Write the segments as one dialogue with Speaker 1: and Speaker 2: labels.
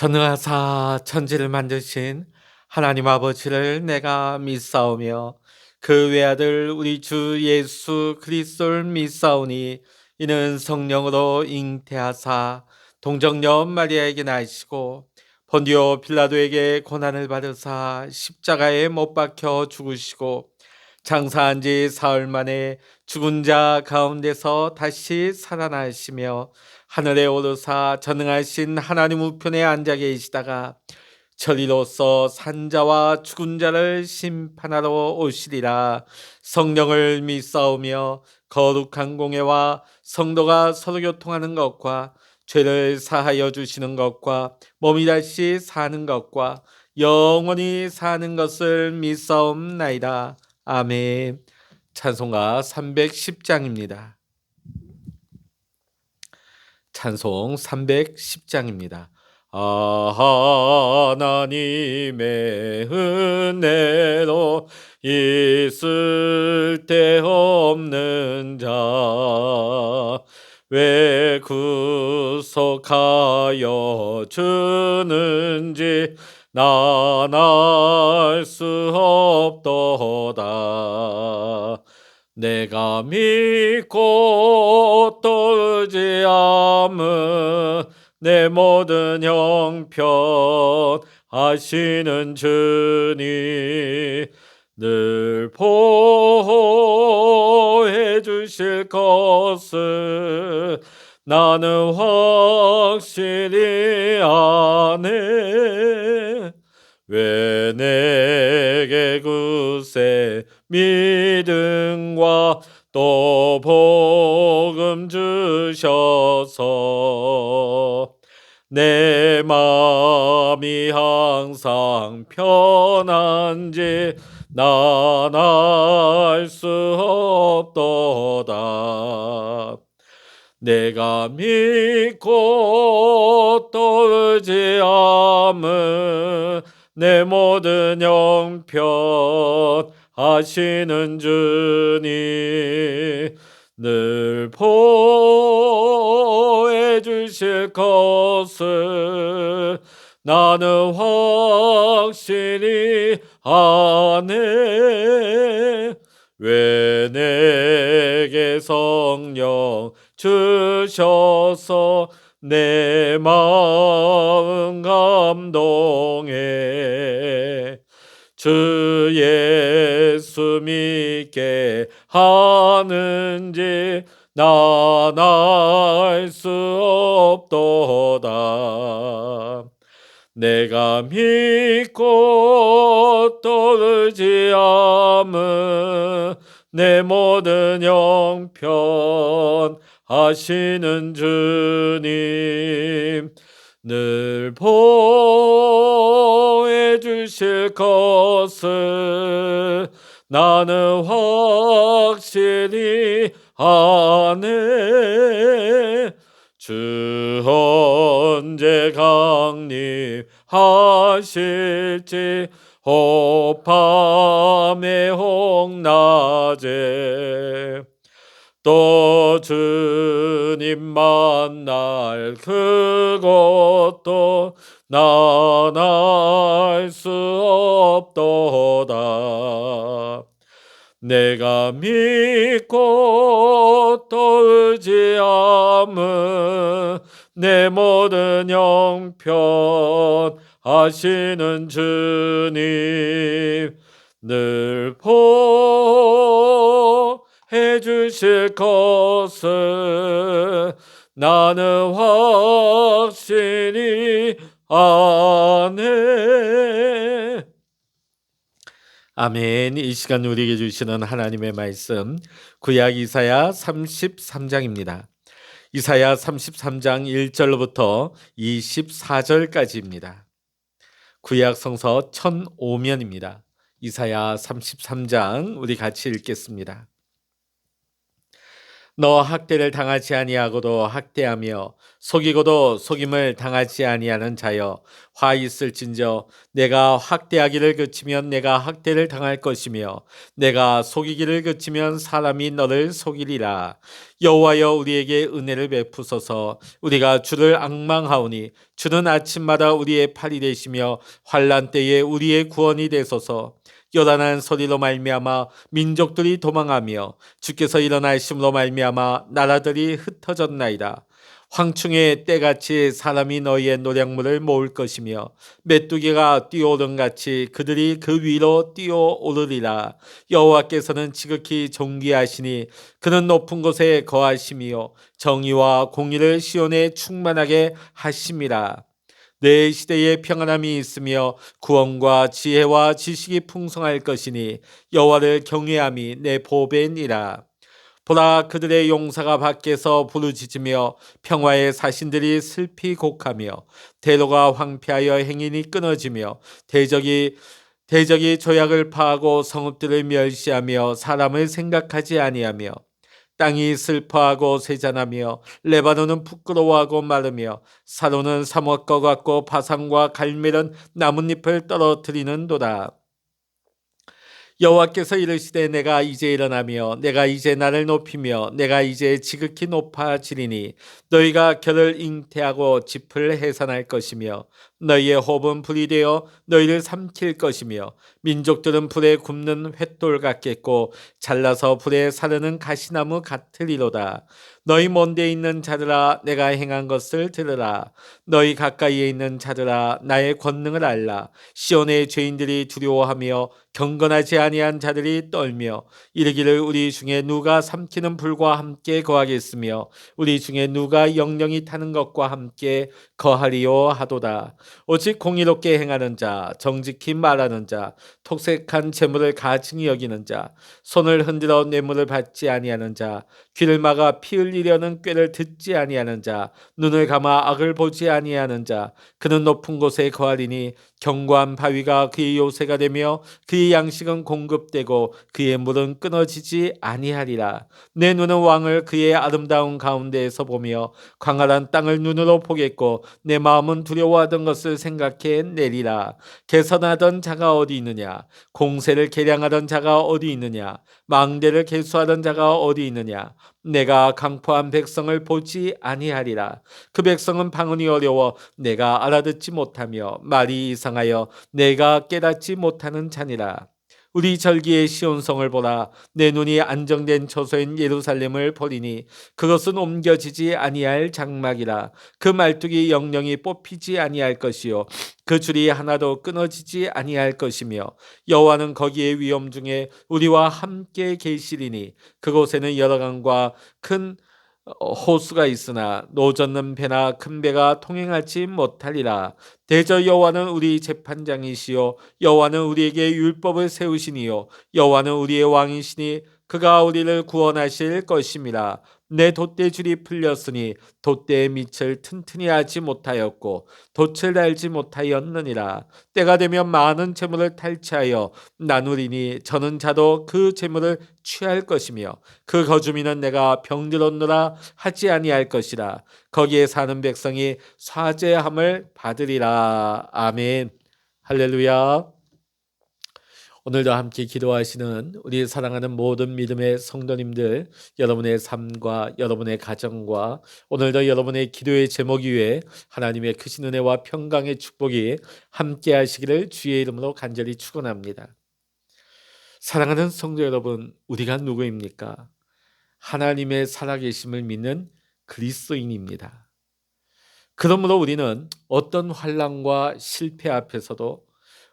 Speaker 1: 전능하사 천지를 만드신 하나님 아버지를 내가 믿사오며 그 외아들 우리 주 예수 그리스도를 믿사오니 이는 성령으로 잉태하사 동정녀 마리아에게 나시고 본디오 빌라도에게 고난을 받으사 십자가에 못 박혀 죽으시고 장사한 지 사흘 만에 죽은 자 가운데서 다시 살아나시며 하늘에 오르사 전능하신 하나님 우편에 앉아 계시다가 저리로서 산자와 죽은 자를 심판하러 오시리라. 성령을 믿사오며 거룩한 공예와 성도가 서로 교통하는 것과 죄를 사하여 주시는 것과 몸이 다시 사는 것과 영원히 사는 것을 믿사옵나이다. 아멘. 찬송가 310장입니다. 찬송 310장입니다. 하나님의 은혜로 있을 데 없는 자 왜 구속하여 주는지 난 알 수 없도다. 내가 믿고 떨지 않은 내 모든 형편 하시는 주님 늘 보호해 주실 것을 나는 확실히 아네. 왜 내게 굳세 믿음과 또 복음 주셔서 내 마음이 항상 편한지 난 알 수 없도다. 내가 믿고 떨지 않은 내 모든 형편 하시는 주님 늘 보호해 주실 것을 나는 확실히 아네. 왜 내게 성령 주셔서 내 마음 감동해 주 예수 믿게 하는지 난 알 수 없도다. 내가 믿고 떨지 않은 내 모든 형편 하시는 주님 늘 보호해 주실 것을 나는 확실히 아네. 주 언제 강림하실지 혹밤에 혹낮에 또 주님 만날 그것도 난 알 수 없도다. 내가 믿고 떨지 않은 내 모든 형편 하시는 주님 늘 보호해 주실 것을 나는 확실히 아네. 아멘. 이 시간 우리에게 주시는 하나님의 말씀 구약 이사야 33장입니다. 이사야 33장 1절로부터 24절까지입니다. 구약 성서 1005면입니다. 이사야 33장 우리 같이 읽겠습니다. 너 학대를 당하지 아니하고도 학대하며 속이고도 속임을 당하지 아니하는 자여, 화 있을진저 내가 학대하기를 그치면 내가 학대를 당할 것이며 내가 속이기를 그치면 사람이 너를 속이리라. 여호와여, 우리에게 은혜를 베푸소서. 우리가 주를 앙망하오니 주는 아침마다 우리의 팔이 되시며 환난 때에 우리의 구원이 되소서. 요란한 소리로 말미암아 민족들이 도망하며 주께서 일어나심으로 말미암아 나라들이 흩어졌나이다. 황충의 때같이 사람이 너희의 노량물을 모을 것이며 메뚜기가 뛰어오른 같이 그들이 그 위로 뛰어오르리라. 여호와께서는 지극히 존귀하시니 그는 높은 곳에 거하심이요 정의와 공의를 시온에 충만하게 하심이라. 내 시대에 평안함이 있으며 구원과 지혜와 지식이 풍성할 것이니 여호와를 경외함이 내 보배니라. 보라, 그들의 용사가 밖에서 부르짖으며 평화의 사신들이 슬피 곡하며 대로가 황폐하여 행인이 끊어지며 대적이 조약을 파하고 성읍들을 멸시하며 사람을 생각하지 아니하며 땅이 슬퍼하고 쇠잔하며 레바논은 부끄러워하고 마르며 사로는 사목과 같고 바산과 갈멜은 나뭇잎을 떨어뜨리는도다. 여호와께서 이르시되 내가 이제 일어나며 내가 이제 나를 높이며 내가 이제 지극히 높아지리니 너희가 결을 잉태하고 짚을 해산할 것이며 너희의 호흡은 불이 되어 너희를 삼킬 것이며 민족들은 불에 굽는 횃돌 같겠고 잘라서 불에 사르는 가시나무 같으리로다. 너희 먼데 있는 자들아, 내가 행한 것을 들으라. 너희 가까이에 있는 자들아, 나의 권능을 알라. 시온의 죄인들이 두려워하며 경건하지 아니한 자들이 떨며 이르기를 우리 중에 누가 삼키는 불과 함께 거하겠으며 우리 중에 누가 영영이 타는 것과 함께 거하리요 하도다. 오직 공의롭게 행하는 자, 정직히 말하는 자, 독색한 재물을 가증히 여기는 자, 손을 흔들어 뇌물을 받지 아니하는 자, 귀를 막아 피 흘리려는 꾀를 듣지 아니하는 자, 눈을 감아 악을 보지 아니하는 자, 그는 높은 곳에 거하리니 견고한 바위가 그의 요새가 되며 그의 양식은 공급되고 그의 물은 끊어지지 아니하리라. 내 눈은 왕을 그의 아름다운 가운데에서 보며 광활한 땅을 눈으로 보겠고 내 마음은 두려워하던 것을 생각해 내리라. 개선하던 자가 어디 있느냐? 공세를 계량하던 자가 어디 있느냐? 망대를 계수하던 자가 어디 있느냐? 내가 강포한 백성을 보지 아니하리라. 그 백성은 방언이 어려워 내가 알아듣지 못하며 말이 이상하여 내가 깨닫지 못하는 자니라. 우리 절기의 시온성을 보라. 내 눈이 안정된 처소인 예루살렘을 보리니 그것은 옮겨지지 아니할 장막이라. 그 말뚝이 영영이 뽑히지 아니할 것이요 그 줄이 하나도 끊어지지 아니할 것이며 여호와는 거기에 위엄 중에 우리와 함께 계시리니 그곳에는 여러 강과 큰 호수가 있으나 노젓는 배나 큰 배가 통행하지 못하리라. 대저 여호와는 우리 재판장이시요 여호와는 우리에게 율법을 세우시니요 여호와는 우리의 왕이시니 그가 우리를 구원하실 것임이라. 내 돛대줄이 풀렸으니 돛대의 밑을 튼튼히 하지 못하였고 돛을 달지 못하였느니라. 때가 되면 많은 재물을 탈취하여 나누리니 저는 자도 그 재물을 취할 것이며 그 거주민은 내가 병들었노라 하지 아니할 것이라. 거기에 사는 백성이 사죄함을 받으리라. 아멘. 할렐루야. 오늘도 함께 기도하시는 우리 사랑하는 모든 믿음의 성도님들, 여러분의 삶과 여러분의 가정과 오늘도 여러분의 기도의 제목 위에 하나님의 크신 은혜와 평강의 축복이 함께 하시기를 주의 이름으로 간절히 축원합니다. 사랑하는 성도 여러분, 우리가 누구입니까? 하나님의 살아계심을 믿는 그리스도인입니다. 그러므로 우리는 어떤 환난과 실패 앞에서도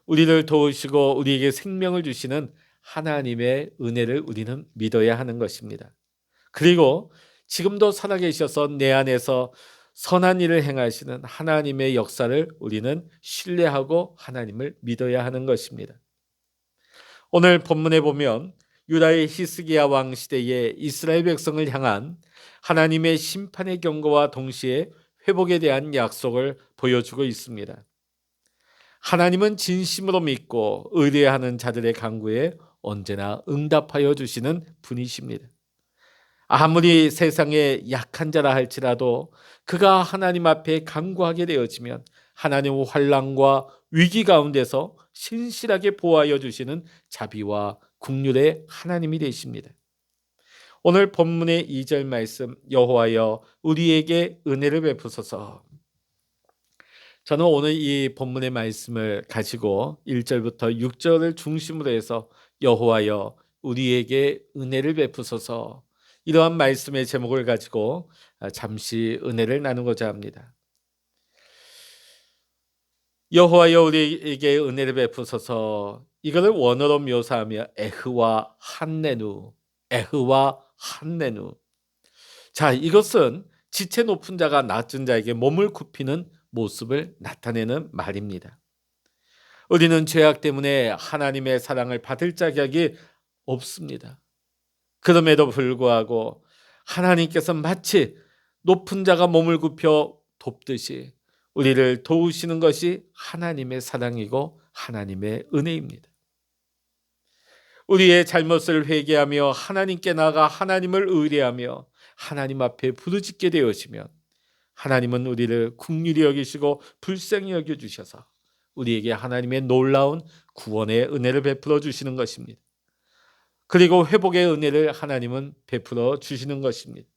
Speaker 1: 우리를 도우시고 우리에게 생명을 주시는 하나님의 은혜를 우리는 믿어야 하는 것입니다. 그리고 지금도 살아계셔서 내 안에서 선한 일을 행하시는 하나님의 역사를 우리는 신뢰하고 하나님을 믿어야 하는 것입니다. 오늘 본문에 보면 유다의 히스기야 왕 시대에 이스라엘 백성을 향한 하나님의 심판의 경고와 동시에 회복에 대한 약속을 보여주고 있습니다. 하나님은 진심으로 믿고 의뢰하는 자들의 간구에 언제나 응답하여 주시는 분이십니다. 아무리 세상에 약한 자라 할지라도 그가 하나님 앞에 간구하게 되어지면 하나님의 환난과 위기 가운데서 신실하게 보호하여 주시는 자비와 긍휼의 하나님이 되십니다. 오늘 본문의 2절 말씀, 여호와여 우리에게 은혜를 베푸소서. 저는 오늘 이 본문의 말씀을 가지고 1절부터 6절을 중심으로 해서 여호와여 우리에게 은혜를 베푸소서, 이러한 말씀의 제목을 가지고 잠시 은혜를 나누고자 합니다. 여호와여 우리에게 은혜를 베푸소서, 이거를 원어로 묘사하며 에흐와 한네누, 에흐와 한네누. 자, 이것은 지체 높은 자가 낮은 자에게 몸을 굽히는 모습을 나타내는 말입니다. 우리는 죄악 때문에 하나님의 사랑을 받을 자격이 없습니다. 그럼에도 불구하고 하나님께서 마치 높은 자가 몸을 굽혀 돕듯이 우리를 도우시는 것이 하나님의 사랑이고 하나님의 은혜입니다. 우리의 잘못을 회개하며 하나님께 나아가 하나님을 의뢰하며 하나님 앞에 부르짖게 되어지면 하나님은 우리를 긍휼히 여기시고 불쌍히 여겨주셔서 우리에게 하나님의 놀라운 구원의 은혜를 베풀어 주시는 것입니다. 그리고 회복의 은혜를 하나님은 베풀어 주시는 것입니다.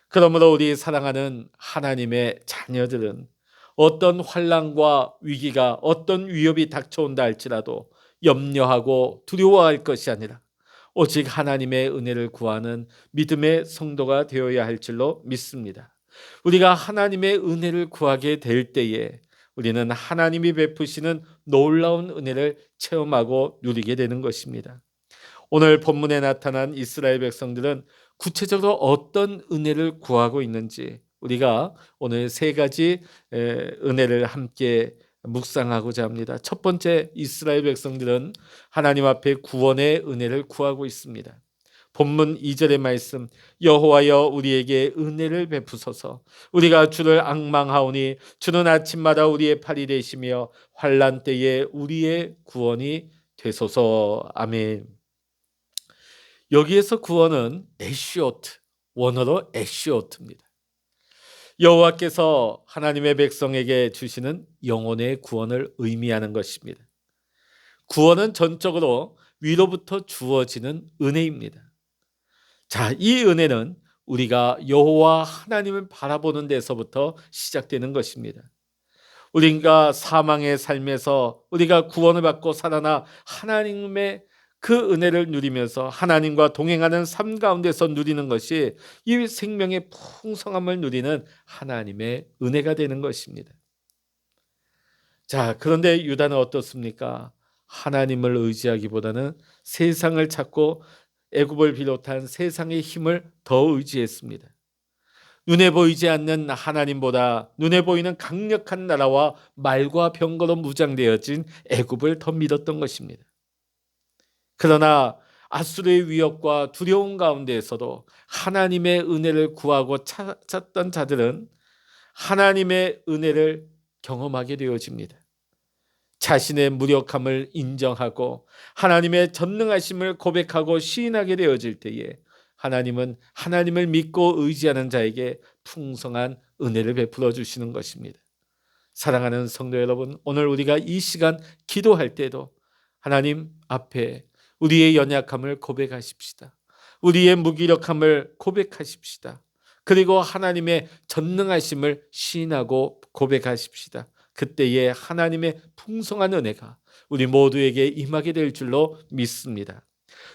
Speaker 1: 그러므로 우리 사랑하는 하나님의 자녀들은 어떤 환난과 위기가, 어떤 위협이 닥쳐온다 할지라도 염려하고 두려워할 것이 아니라 오직 하나님의 은혜를 구하는 믿음의 성도가 되어야 할 줄로 믿습니다. 우리가 하나님의 은혜를 구하게 될 때에 우리는 하나님이 베푸시는 놀라운 은혜를 체험하고 누리게 되는 것입니다. 오늘 본문에 나타난 이스라엘 백성들은 구체적으로 어떤 은혜를 구하고 있는지 우리가 오늘 세 가지 은혜를 함께 묵상하고자 합니다. 첫 번째, 이스라엘 백성들은 하나님 앞에 구원의 은혜를 구하고 있습니다. 본문 2절의 말씀, 여호와여 우리에게 은혜를 베푸소서. 우리가 주를 앙망하오니 주는 아침마다 우리의 팔이 되시며 환난 때에 우리의 구원이 되소서. 아멘. 여기에서 구원은 에시오트, 원어로 에시오트입니다. 여호와께서 하나님의 백성에게 주시는 영혼의 구원을 의미하는 것입니다. 구원은 전적으로 위로부터 주어지는 은혜입니다. 자, 이 은혜는 우리가 여호와 하나님을 바라보는 데서부터 시작되는 것입니다. 우리가 사망의 삶에서 우리가 구원을 받고 살아나 하나님의 그 은혜를 누리면서 하나님과 동행하는 삶 가운데서 누리는 것이 이 생명의 풍성함을 누리는 하나님의 은혜가 되는 것입니다. 자, 그런데 유다는 어떻습니까? 하나님을 의지하기보다는 세상을 찾고 애굽을 비롯한 세상의 힘을 더 의지했습니다. 눈에 보이지 않는 하나님보다 눈에 보이는 강력한 나라와 말과 병거로 무장되어진 애굽을 더 믿었던 것입니다. 그러나 아수르의 위협과 두려움 가운데에서도 하나님의 은혜를 구하고 찾던 자들은 하나님의 은혜를 경험하게 되어집니다. 자신의 무력함을 인정하고 하나님의 전능하심을 고백하고 시인하게 되어질 때에 하나님은 하나님을 믿고 의지하는 자에게 풍성한 은혜를 베풀어 주시는 것입니다. 사랑하는 성도 여러분, 오늘 우리가 이 시간 기도할 때도 하나님 앞에 우리의 연약함을 고백하십시다. 우리의 무기력함을 고백하십시다. 그리고 하나님의 전능하심을 시인하고 고백하십시다. 그때에 하나님의 풍성한 은혜가 우리 모두에게 임하게 될 줄로 믿습니다.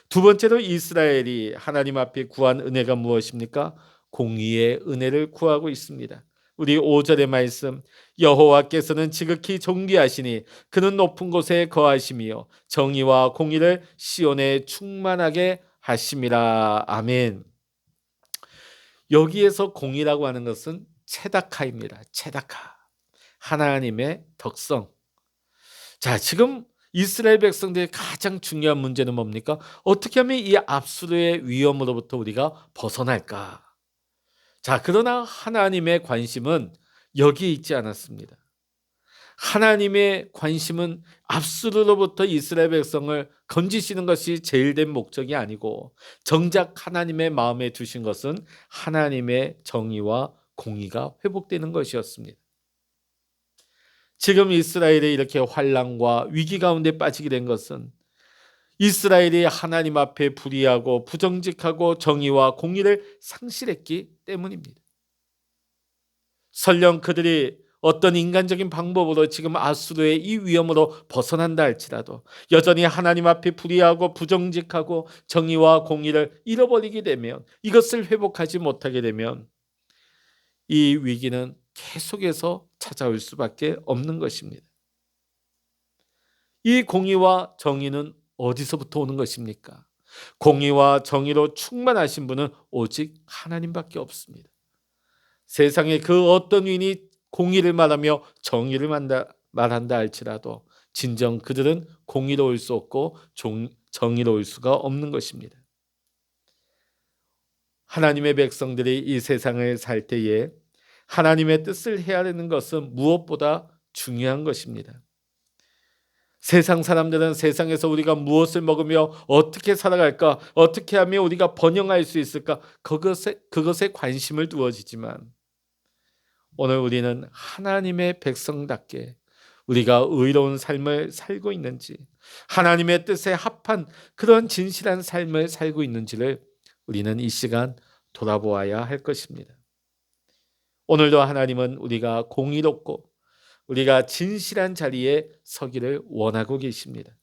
Speaker 1: 두 번째로 이스라엘이 하나님 앞에 구한 은혜가 무엇입니까? 공의의 은혜를 구하고 있습니다. 우리 5절의 말씀, 여호와께서는 지극히 존귀하시니 그는 높은 곳에 거하시며 정의와 공의를 시온에 충만하게 하심이라. 아멘. 여기에서 공의라고 하는 것은 체다카입니다. 체다카, 하나님의 덕성. 자, 지금 이스라엘 백성들의 가장 중요한 문제는 뭡니까? 어떻게 하면 이 압수르의 위험으로부터 우리가 벗어날까? 자, 그러나 하나님의 관심은 여기에 있지 않았습니다. 하나님의 관심은 압수로부터 이스라엘 백성을 건지시는 것이 제일된 목적이 아니고 정작 하나님의 마음에 두신 것은 하나님의 정의와 공의가 회복되는 것이었습니다. 지금 이스라엘이 이렇게 환난과 위기 가운데 빠지게 된 것은 이스라엘이 하나님 앞에 불의하고 부정직하고 정의와 공의를 상실했기 때문입니다. 설령 그들이 어떤 인간적인 방법으로 지금 아수르의 이 위험으로 벗어난다 할지라도 여전히 하나님 앞에 불의하고 부정직하고 정의와 공의를 잃어버리게 되면, 이것을 회복하지 못하게 되면 이 위기는 계속해서 찾아올 수밖에 없는 것입니다. 이 공의와 정의는 어디서부터 오는 것입니까? 공의와 정의로 충만하신 분은 오직 하나님밖에 없습니다. 세상에 그 어떤 위인이 공의를 말하며 정의를 말한다 할지라도 진정 그들은 공의로울 수 없고 정의로울 수가 없는 것입니다. 하나님의 백성들이 이 세상을 살 때에 하나님의 뜻을 헤아리는 것은 무엇보다 중요한 것입니다. 세상 사람들은 세상에서 우리가 무엇을 먹으며 어떻게 살아갈까, 어떻게 하면 우리가 번영할 수 있을까, 그것에 관심을 두어지지만 오늘 우리는 하나님의 백성답게 우리가 의로운 삶을 살고 있는지, 하나님의 뜻에 합한 그런 진실한 삶을 살고 있는지를 우리는 이 시간 돌아보아야 할 것입니다. 오늘도 하나님은 우리가 공의롭고 우리가 진실한 자리에 서기를 원하고 계십니다.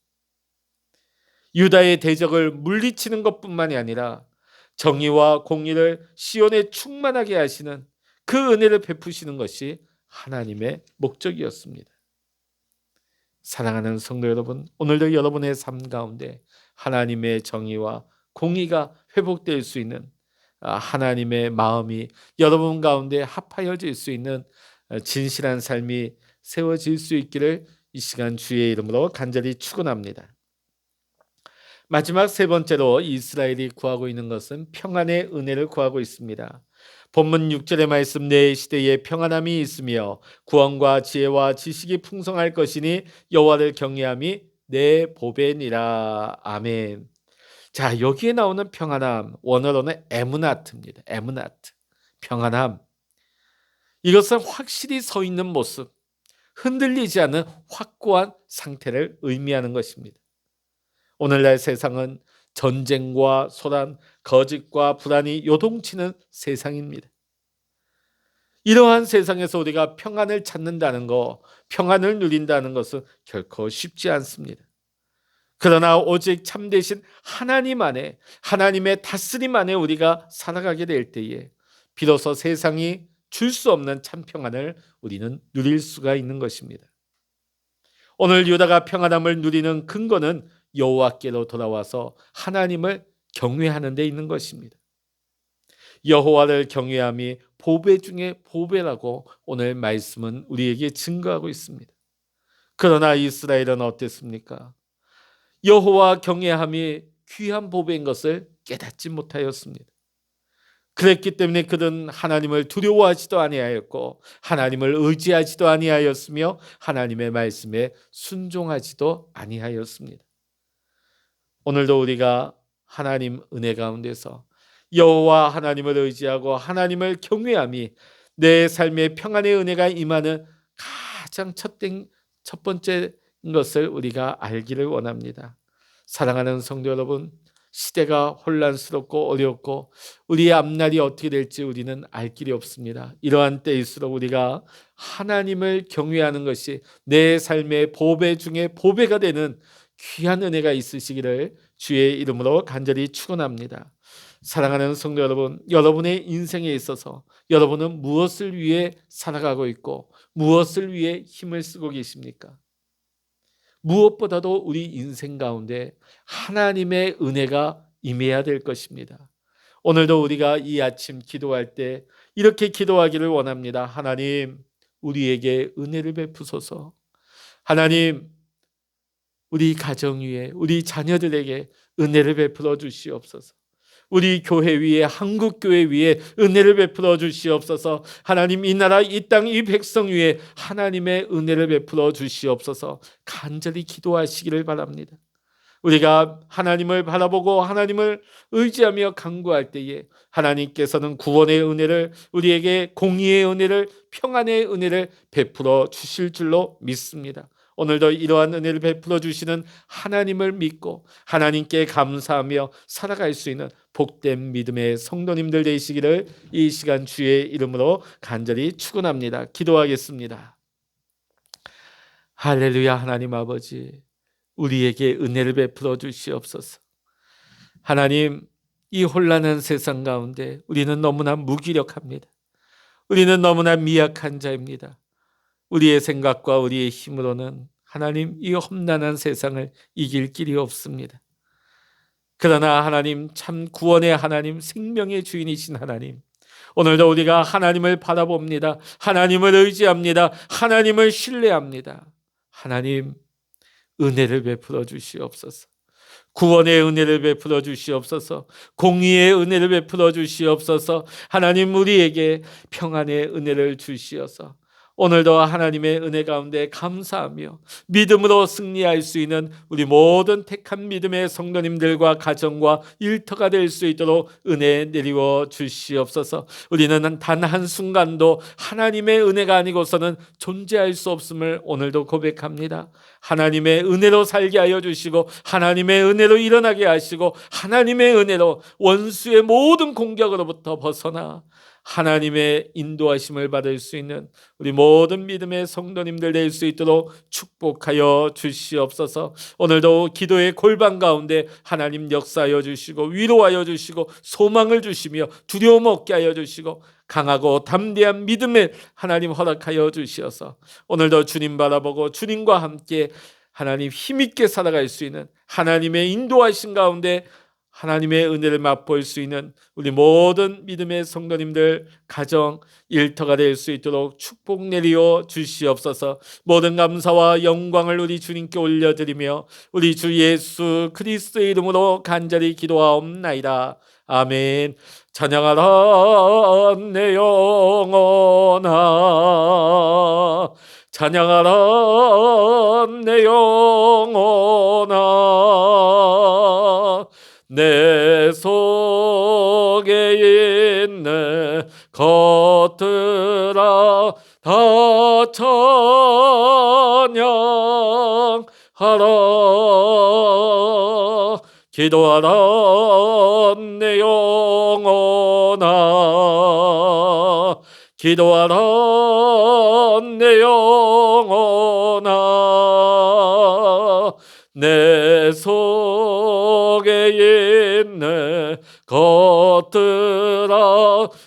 Speaker 1: 유다의 대적을 물리치는 것뿐만이 아니라 정의와 공의를 시온에 충만하게 하시는 그 은혜를 베푸시는 것이 하나님의 목적이었습니다. 사랑하는 성도 여러분, 오늘도 여러분의 삶 가운데 하나님의 정의와 공의가 회복될 수 있는 하나님의 마음이 여러분 가운데 합하여질 수 있는 진실한 삶이 세워질 수 있기를 이 시간 주의 이름으로 간절히 축원합니다. 마지막 세 번째로 이스라엘이 구하고 있는 것은 평안의 은혜를 구하고 있습니다. 본문 6절의 말씀, 내 시대에 평안함이 있으며 구원과 지혜와 지식이 풍성할 것이니 여호와를 경외함이 내 보배니라. 아멘. 자, 여기에 나오는 평안함, 원어로는 에무나트입니다. 에무나트, 평안함. 이것은 확실히 서 있는 모습, 흔들리지 않는 확고한 상태를 의미하는 것입니다. 오늘날 세상은 전쟁과 소란, 거짓과 불안이 요동치는 세상입니다. 이러한 세상에서 우리가 평안을 찾는다는 것, 평안을 누린다는 것은 결코 쉽지 않습니다. 그러나 오직 참되신 하나님 안에, 하나님의 다스림 안에 우리가 살아가게 될 때에 비로소 세상이 줄 수 없는 참 평안을 우리는 누릴 수가 있는 것입니다. 오늘 유다가 평안함을 누리는 근거는 여호와께로 돌아와서 하나님을 경외하는 데 있는 것입니다. 여호와를 경외함이 보배 중에 보배라고 오늘 말씀은 우리에게 증거하고 있습니다. 그러나 이스라엘은 어땠습니까? 여호와 경외함이 귀한 보배인 것을 깨닫지 못하였습니다. 그랬기 때문에 그들은 하나님을 두려워하지도 아니하였고 하나님을 의지하지도 아니하였으며 하나님의 말씀에 순종하지도 아니하였습니다. 오늘도 우리가 하나님 은혜 가운데서 여호와 하나님을 의지하고 하나님을 경외함이 내 삶의 평안의 은혜가 임하는 가장 첫 번째 것을 우리가 알기를 원합니다. 사랑하는 성도 여러분, 시대가 혼란스럽고 어렵고 우리의 앞날이 어떻게 될지 우리는 알 길이 없습니다. 이러한 때일수록 우리가 하나님을 경외하는 것이 내 삶의 보배 중에 보배가 되는 귀한 은혜가 있으시기를 주의 이름으로 간절히 축원합니다. 사랑하는 성도 여러분, 여러분의 인생에 있어서 여러분은 무엇을 위해 살아가고 있고 무엇을 위해 힘을 쓰고 계십니까? 무엇보다도 우리 인생 가운데 하나님의 은혜가 임해야 될 것입니다. 오늘도 우리가 이 아침 기도할 때 이렇게 기도하기를 원합니다. 하나님, 우리에게 은혜를 베푸소서. 하나님, 우리 가정 위에 우리 자녀들에게 은혜를 베풀어 주시옵소서. 우리 교회 위에, 한국 교회 위에 은혜를 베풀어 주시옵소서. 하나님, 이 나라, 이 땅, 이 백성 위에 하나님의 은혜를 베풀어 주시옵소서. 간절히 기도하시기를 바랍니다. 우리가 하나님을 바라보고 하나님을 의지하며 간구할 때에 하나님께서는 구원의 은혜를, 우리에게 공의의 은혜를, 평안의 은혜를 베풀어 주실 줄로 믿습니다. 오늘도 이러한 은혜를 베풀어 주시는 하나님을 믿고 하나님께 감사하며 살아갈 수 있는 복된 믿음의 성도님들 되시기를 이 시간 주의 이름으로 간절히 축원합니다. 기도하겠습니다. 할렐루야. 하나님 아버지, 우리에게 은혜를 베풀어 주시옵소서. 하나님, 이 혼란한 세상 가운데 우리는 너무나 무기력합니다. 우리는 너무나 미약한 자입니다. 우리의 생각과 우리의 힘으로는 하나님, 이 험난한 세상을 이길 길이 없습니다. 그러나 하나님, 참 구원의 하나님, 생명의 주인이신 하나님, 오늘도 우리가 하나님을 바라봅니다. 하나님을 의지합니다. 하나님을 신뢰합니다. 하나님, 은혜를 베풀어 주시옵소서. 구원의 은혜를 베풀어 주시옵소서. 공의의 은혜를 베풀어 주시옵소서. 하나님, 우리에게 평안의 은혜를 주시어서 오늘도 하나님의 은혜 가운데 감사하며 믿음으로 승리할 수 있는 우리 모든 택한 믿음의 성도님들과 가정과 일터가 될 수 있도록 은혜 내리워 주시옵소서. 우리는 단 한순간도 하나님의 은혜가 아니고서는 존재할 수 없음을 오늘도 고백합니다. 하나님의 은혜로 살게 하여 주시고 하나님의 은혜로 일어나게 하시고 하나님의 은혜로 원수의 모든 공격으로부터 벗어나 하나님의 인도하심을 받을 수 있는 우리 모든 믿음의 성도님들 될 수 있도록 축복하여 주시옵소서. 오늘도 기도의 골방 가운데 하나님 역사하여 주시고 위로하여 주시고 소망을 주시며 두려움 없게 하여 주시고 강하고 담대한 믿음을 하나님 허락하여 주시어서 오늘도 주님 바라보고 주님과 함께 하나님 힘있게 살아갈 수 있는 하나님의 인도하신 가운데 하나님의 은혜를 맛볼 수 있는 우리 모든 믿음의 성도님들 가정 일터가 될 수 있도록 축복 내리어 주시옵소서. 모든 감사와 영광을 우리 주님께 올려드리며 우리 주 예수 그리스도의 이름으로 간절히 기도하옵나이다. 아멘. 찬양하라 내 영혼아, 찬양하라 내 영혼아, 내 속에 있는 것들아 다 찬양하라. 기도하라 내 영혼아, 기도하라 내 영혼아, 내 속에 있는 것들아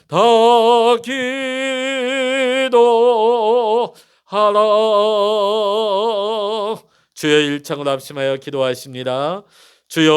Speaker 1: 다 기도하라. 주여 일창으로 합심하여 기도하십니다. 주여